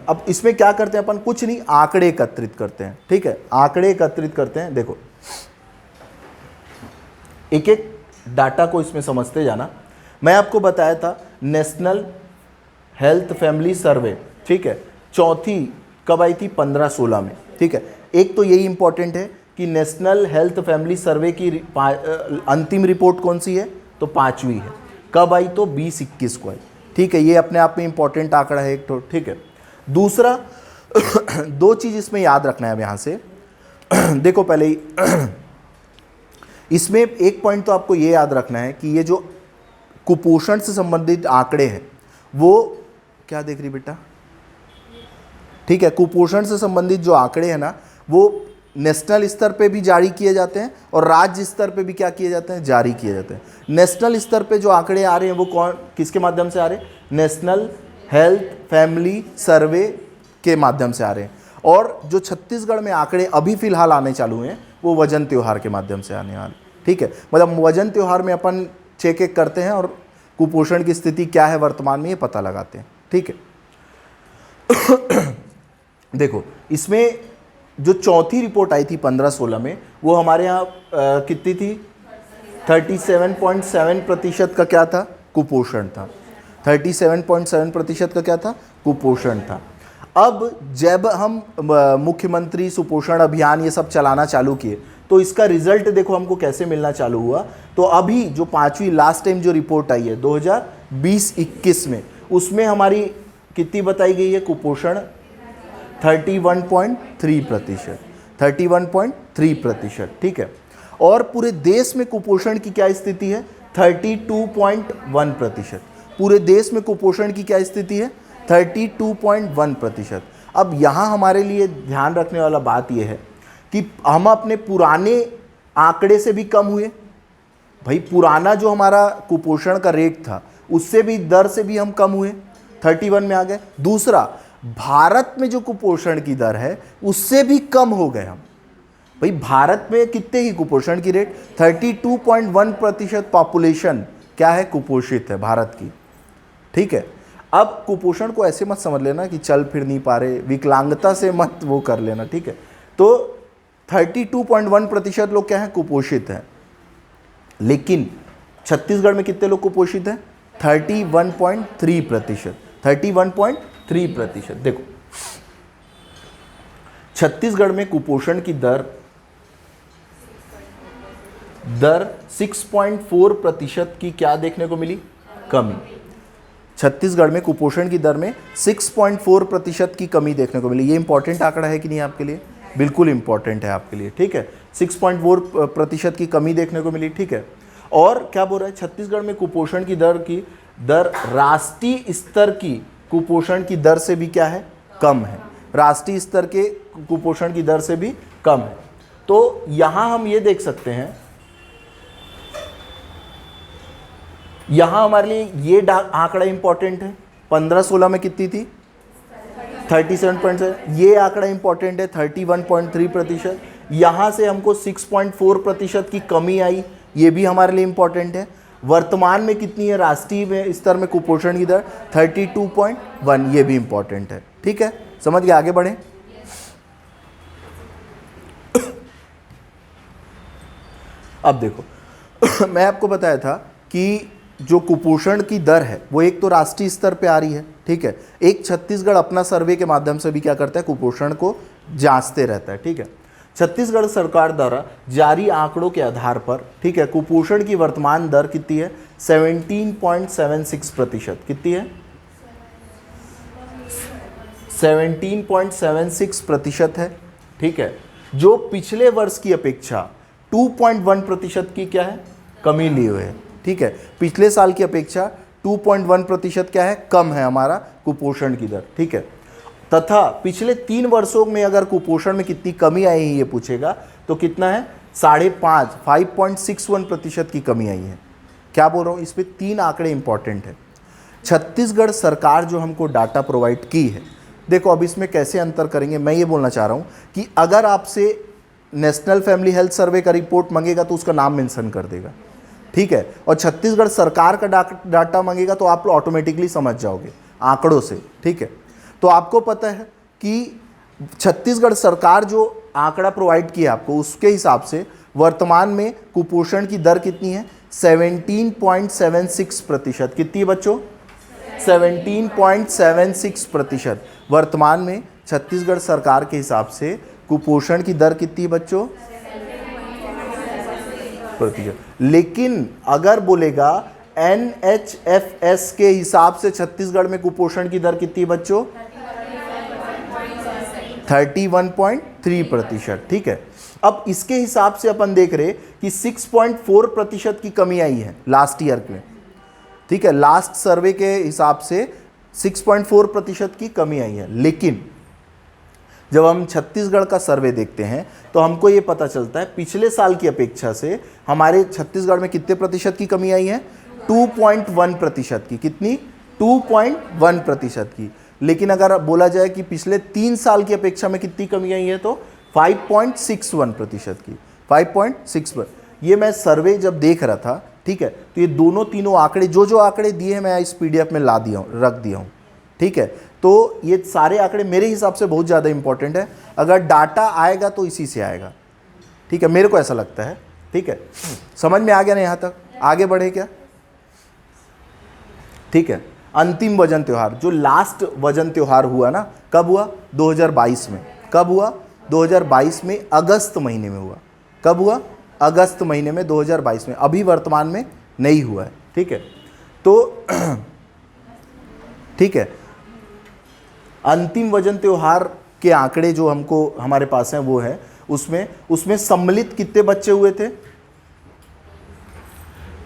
अब इसमें क्या करते हैं अपन? कुछ नहीं, आंकड़े एकत्रित करते हैं, ठीक है, आंकड़े एकत्रित करते हैं। देखो एक एक डाटा को इसमें समझते जाना। मैं आपको बताया था नेशनल हेल्थ फैमिली सर्वे, ठीक है, चौथी कब आई थी? 15-16 में, ठीक है। एक तो यही इंपॉर्टेंट है कि नेशनल हेल्थ फैमिली सर्वे की अंतिम रिपोर्ट कौन सी है? तो 5वीं है। कब आई? तो 2021 को आई, ठीक है। ये अपने आप में इंपॉर्टेंट आंकड़ा है एक तो, ठीक है। दूसरा दो चीज़ इसमें याद रखना है अब यहाँ से। देखो पहले ही इसमें एक पॉइंट तो आपको ये याद रखना है कि ये जो कुपोषण से संबंधित आंकड़े हैं वो क्या देख रही बेटा, ठीक है, कुपोषण से संबंधित जो आंकड़े हैं ना वो नेशनल स्तर पे भी जारी किए जाते हैं और राज्य स्तर पे भी क्या किए जाते हैं, जारी किए जाते हैं। नेशनल स्तर पे जो आंकड़े आ रहे हैं वो कौन किसके माध्यम से आ रहे हैं, नेशनल हेल्थ फैमिली सर्वे के माध्यम से आ रहे हैं। और जो छत्तीसगढ़ में आंकड़े अभी फिलहाल आने चालू हैं वो वजन त्योहार के माध्यम से आने वाले, ठीक है। मतलब वजन त्योहार में अपन चेक एक करते हैं और कुपोषण की स्थिति क्या है वर्तमान में ये पता लगाते हैं, ठीक है। देखो इसमें जो चौथी रिपोर्ट आई थी 15-16 में वो हमारे यहाँ कितनी थी, 37.7% का क्या था, कुपोषण था। 37.7% का क्या था, कुपोषण था। अब जब हम मुख्यमंत्री सुपोषण अभियान ये सब चलाना चालू किए तो इसका रिजल्ट देखो हमको कैसे मिलना चालू हुआ। तो अभी जो 5वीं लास्ट टाइम जो रिपोर्ट आई है 2020-21 में, उसमें हमारी कितनी बताई गई है, कुपोषण 31.3%, 31.3%, ठीक है। और पूरे देश में कुपोषण की क्या स्थिति है, 32.1%। पूरे देश में कुपोषण की क्या स्थिति है, 32.1%। अब यहाँ हमारे लिए ध्यान रखने वाला बात यह है कि हम अपने पुराने आंकड़े से भी कम हुए। भाई पुराना जो हमारा कुपोषण का रेट था उससे भी, दर से भी हम कम हुए, 31 में आ गए। दूसरा, भारत में जो कुपोषण की दर है उससे भी कम हो गए हम। भाई भारत में कितने की कुपोषण की रेट, 32.1% पॉपुलेशन क्या है, कुपोषित है भारत की, ठीक है। अब कुपोषण को ऐसे मत समझ लेना कि चल फिर नहीं पा रहे, विकलांगता से मत वो कर लेना, ठीक है। तो 32.1% लोग क्या है, कुपोषित हैं। लेकिन छत्तीसगढ़ में कितने लोग कुपोषित हैं, 31.3%, 31.3%। देखो छत्तीसगढ़ में कुपोषण की दर 6.4% की क्या देखने को मिली, कमी। छत्तीसगढ़ में कुपोषण की दर में 6.4% की कमी देखने को मिली। ये इंपॉर्टेंट आंकड़ा है कि नहीं आपके लिए, बिल्कुल इंपॉर्टेंट है आपके लिए, ठीक है। 6.4% की कमी देखने को मिली, ठीक है। और क्या बोल रहा है, छत्तीसगढ़ में कुपोषण की दर राष्ट्रीय स्तर की कुपोषण की दर से भी क्या है, कम है। राष्ट्रीय स्तर के कुपोषण की दर से भी कम है। तो यहां हम ये देख सकते हैं, यहां हमारे लिए ये आंकड़ा इंपॉर्टेंट है। 15-16 में कितनी थी, 37.7। ये आंकड़ा इंपॉर्टेंट है, 31.3%। यहां से हमको 6.4% की कमी आई, ये भी हमारे लिए इंपॉर्टेंट है। वर्तमान में कितनी है राष्ट्रीय स्तर में कुपोषण की दर, 32.1, ये भी इंपॉर्टेंट है, ठीक है। समझ गए, आगे बढ़े। अब देखो मैं आपको बताया था कि जो कुपोषण की दर है वो एक तो राष्ट्रीय स्तर पे आ रही है, ठीक है। एक छत्तीसगढ़ अपना सर्वे के माध्यम से भी क्या करता है, कुपोषण को जांचते रहता है, ठीक है। छत्तीसगढ़ सरकार द्वारा जारी आंकड़ों के आधार पर, ठीक है, कुपोषण की वर्तमान दर कितनी है, 17.76%। कितनी है, 17.76% है, ठीक है। जो पिछले वर्ष की अपेक्षा 2.1% की क्या है, कमी लिए हुए है, ठीक है। पिछले साल की अपेक्षा 2.1% क्या है, कम है हमारा कुपोषण की दर, ठीक है। तथा पिछले 3 वर्षों में अगर कुपोषण में कितनी कमी आई है ये पूछेगा तो कितना है, 5.61% की कमी आई है। क्या बोल रहा हूँ, इस पे 3 आंकड़े इंपॉर्टेंट है। छत्तीसगढ़ सरकार जो हमको डाटा प्रोवाइड की है, देखो अब इसमें कैसे अंतर करेंगे, मैं ये बोलना चाह रहा हूँ कि अगर आपसे नेशनल फैमिली हेल्थ सर्वे का रिपोर्ट मांगेगा तो उसका नाम मेंशन कर देगा, ठीक है। और छत्तीसगढ़ सरकार का डाटा मांगेगा तो आप ऑटोमेटिकली समझ जाओगे आंकड़ों से, ठीक है। तो आपको पता है कि छत्तीसगढ़ सरकार जो आंकड़ा प्रोवाइड किया आपको, उसके हिसाब से वर्तमान में कुपोषण की दर कितनी है, 17.76%। कितनी है बच्चों, 17.76%। वर्तमान में छत्तीसगढ़ सरकार के हिसाब से कुपोषण की दर कितनी है बच्चों, प्रतिशत। लेकिन अगर बोलेगा NHFS के हिसाब से छत्तीसगढ़ में कुपोषण की दर कितनी है बच्चों, 31.3%, ठीक है। अब इसके हिसाब से अपन देख रहे कि 6.4% की कमी आई है लास्ट ईयर में, ठीक है, लास्ट सर्वे के हिसाब से 6.4% की कमी आई है। लेकिन जब हम छत्तीसगढ़ का सर्वे देखते हैं तो हमको ये पता चलता है पिछले साल की अपेक्षा से हमारे छत्तीसगढ़ में कितने प्रतिशत की कमी आई है? 2.1% की। कितनी? 2.1% की। लेकिन अगर बोला जाए कि पिछले 3 साल की अपेक्षा में कितनी कमी आई है तो 5.61% की। 5.61। ये मैं सर्वे जब देख रहा था, ठीक है, तो ये दोनों तीनों आंकड़े जो आंकड़े दिए हैं मैं इस PDF में रख दिया हूँ, ठीक है। तो ये सारे आंकड़े मेरे हिसाब से बहुत ज़्यादा इंपॉर्टेंट है। अगर डाटा आएगा तो इसी से आएगा, ठीक है, मेरे को ऐसा लगता है, ठीक है। समझ में आ गया ना यहाँ तक? आगे बढ़े क्या? ठीक है। अंतिम वजन त्योहार, जो लास्ट वजन त्योहार हुआ ना, कब हुआ? 2022 में। कब हुआ? 2022 में अगस्त महीने में हुआ। कब हुआ? अगस्त महीने में 2022 में। अभी वर्तमान में नहीं हुआ है, ठीक है। तो ठीक है, अंतिम वजन त्योहार के आंकड़े जो हमको हमारे पास हैं वो है, उसमें सम्मिलित कितने बच्चे हुए थे?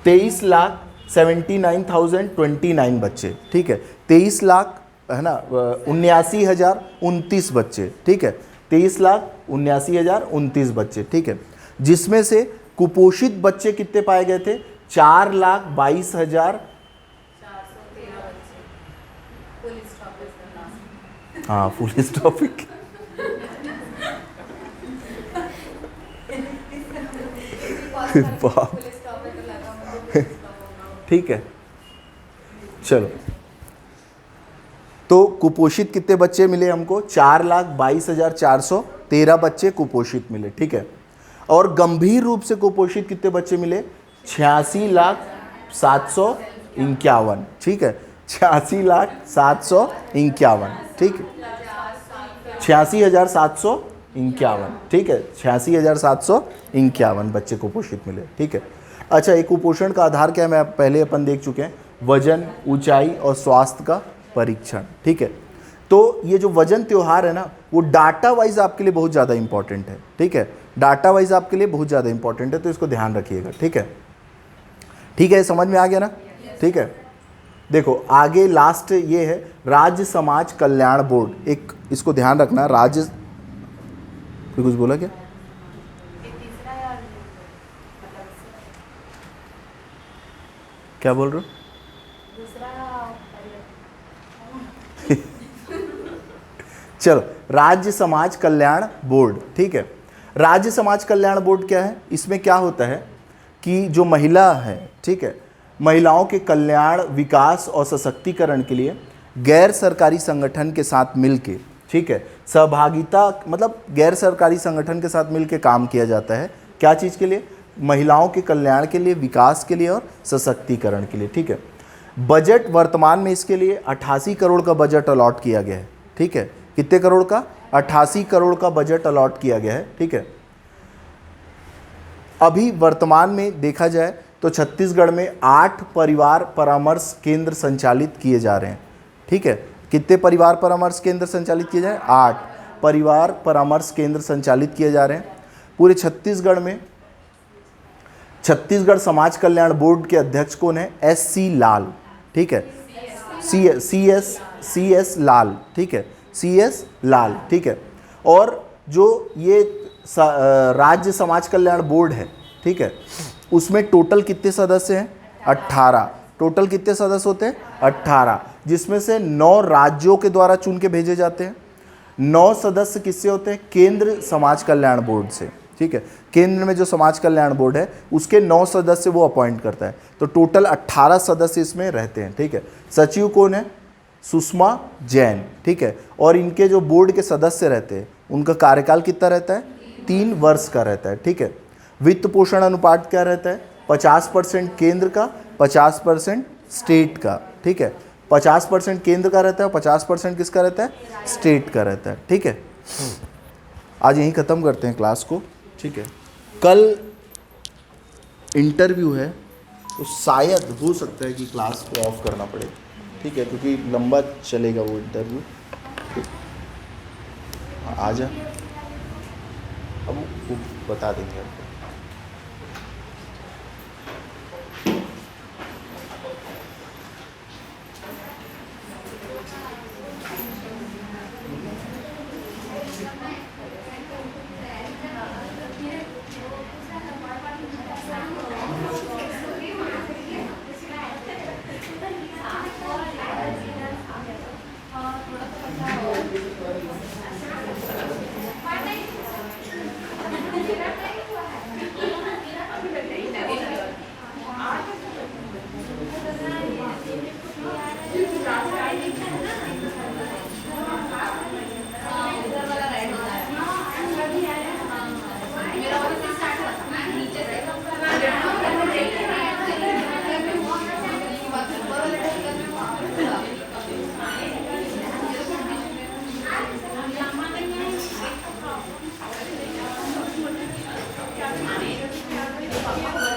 23,79,029 बच्चे, ठीक है। 23 लाख है ना, 79,029 बच्चे, ठीक है। 23,79,029 बच्चे, ठीक है। जिसमें से कुपोषित बच्चे कितने पाए गए थे? 4,22,000। हाँ, फुल टॉपिक। ठीक है, चलो। तो कुपोषित कितने बच्चे मिले हमको? 4,22,413 बच्चे कुपोषित मिले, ठीक है। और गंभीर रूप से कुपोषित कितने बच्चे मिले? 86,751, ठीक है। 86,751, ठीक है। 86,751, ठीक है। 86,751 बच्चे कुपोषित मिले, ठीक है। अच्छा, एक कुपोषण का आधार क्या है? मैं पहले अपन देख चुके हैं, वजन, ऊंचाई और स्वास्थ्य का परीक्षण, ठीक है। तो ये जो वजन त्योहार है ना, वो डाटा वाइज आपके लिए बहुत ज़्यादा इंपॉर्टेंट है, ठीक है। डाटा वाइज आपके लिए बहुत ज़्यादा इंपॉर्टेंट है, तो इसको ध्यान रखिएगा, ठीक है। ठीक है, समझ में आ गया ना? ठीक है। देखो आगे लास्ट ये है राज्य समाज कल्याण बोर्ड। एक इसको ध्यान रखना, राज्य, कुछ बोला क्या? क्या बोल रहे हो? चलो, राज्य समाज कल्याण बोर्ड, ठीक है। राज्य समाज कल्याण बोर्ड क्या है? इसमें क्या होता है कि जो महिला है, ठीक है, महिलाओं के कल्याण, विकास और सशक्तिकरण के लिए गैर सरकारी संगठन के साथ मिलके, ठीक है, सहभागिता, मतलब गैर सरकारी संगठन के साथ मिलके काम किया जाता है। क्या चीज़ के लिए? महिलाओं के कल्याण के लिए, विकास के लिए और सशक्तिकरण के लिए, ठीक है। बजट वर्तमान में इसके लिए 88 करोड़ का बजट अलॉट किया गया है, ठीक है। कितने करोड़ का? 88 करोड़ का बजट अलॉट किया गया है, ठीक है। अभी वर्तमान में देखा जाए तो छत्तीसगढ़ में 8 परिवार परामर्श केंद्र संचालित किए जा रहे हैं, ठीक है। कितने परिवार परामर्श केंद्र संचालित किए जा रहे हैं? 8 परिवार परामर्श केंद्र संचालित किए जा रहे हैं पूरे छत्तीसगढ़ में। छत्तीसगढ़ समाज कल्याण बोर्ड के अध्यक्ष कौन है? SC लाल, ठीक है। CS लाल, ठीक है। CS लाल, ठीक है। और जो ये राज्य समाज कल्याण बोर्ड है, ठीक है, उसमें टोटल कितने सदस्य हैं? 18। टोटल कितने सदस्य होते हैं? 18, जिसमें से 9 राज्यों के द्वारा चुन के भेजे जाते हैं। 9 सदस्य किससे होते हैं? केंद्र समाज कल्याण बोर्ड से, ठीक है। केंद्र में जो समाज कल्याण बोर्ड है उसके 9 सदस्य वो अपॉइंट करता है, तो टोटल 18 सदस्य इसमें रहते हैं, ठीक है। सचिव कौन है? सुषमा जैन, ठीक है। और इनके जो बोर्ड के सदस्य रहते हैं उनका कार्यकाल कितना रहता है? 3 वर्ष का रहता है, ठीक है। वित्त पोषण अनुपात क्या रहता है? 50% केंद्र का, 50% स्टेट का, ठीक है। 50% केंद्र का रहता है, 50% किसका रहता है? स्टेट का रहता है, ठीक है। आज यहीं ख़त्म करते हैं क्लास को, ठीक है। कल इंटरव्यू है तो शायद हो सकता है कि क्लास को ऑफ करना पड़े, ठीक है, क्योंकि लंबा चलेगा वो इंटरव्यू। आ जा, अब वो बता देंगे आपको। पापा